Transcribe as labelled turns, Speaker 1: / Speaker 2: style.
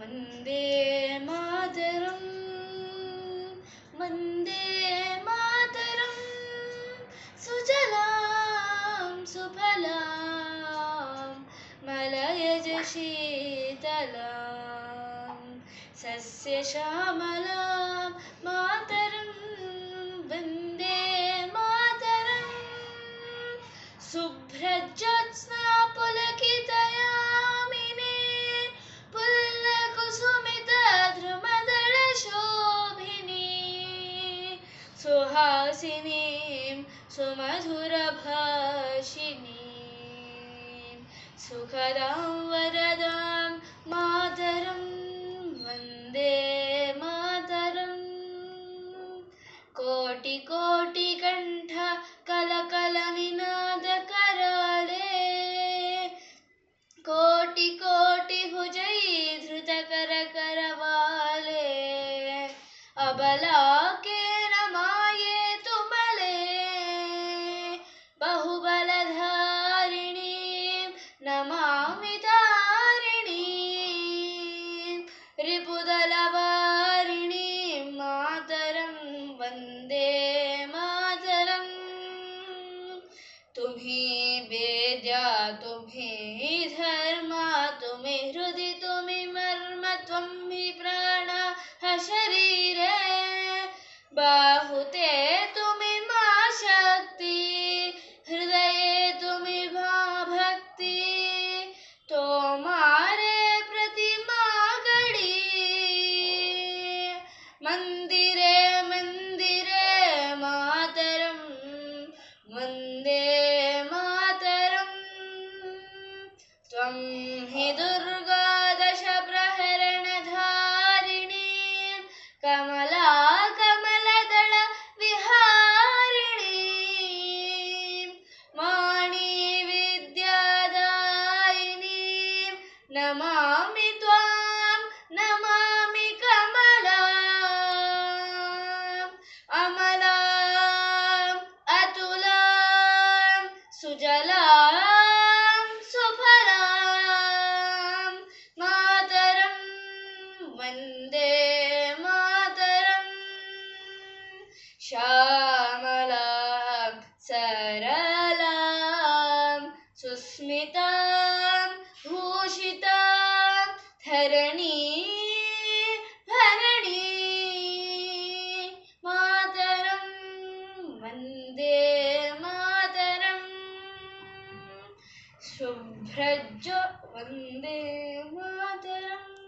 Speaker 1: वन्दे मातरं वन्दे मातरं सुजलां सुफलां मलयज शीतलां सस्यश्यामलां मातरं वन्दे मातरं शुभ्रज्योत्स्ना पुलकितयामिने पुल्लकुसुमितद्रुमदलशोभिनी सुहासिनीं सुमधुरभाषिणीं सुखदां वरदां मातरं वन्दे मातरम् कोटिकोटिकण्ठ कलकलनिनादकराले कोटिकोटिभुजैर्धृतकरकरवाले अबलाकेन मायेतु मले बहुबलधारिणीं नमामि तारिणीं रिपुदलवारिणीं मातरं वन्दे मातरम् तुम्हें वेद्या तुम्हें धर्मा तुम्हें हृदि तुम्हें मर्म त्वं हि प्राण शरीरे बाहुते तुम्हें मां शक्ति हृदये तुम्हें मां भक्ति तोमारे प्रतिमा गढ़ी मंदिरे मंदिरे मातरं वन्दे मातरं त्वं हि दुर्गा दश प्रहरणधारिणीं कमला कमलदल विहारिणीं वाणी विद्यादायिनीं नमामि त्वां नमामि कमलाम् अमलाम् अतुलां सुजलां सुफलां मातरं वन्दे मातरम् श्यामलां सरलां सुस्मितां भूषितां धरणीं भरणीं मातरं वन्दे मातरम् शुभ्रज्यो वन्दे मातरम्।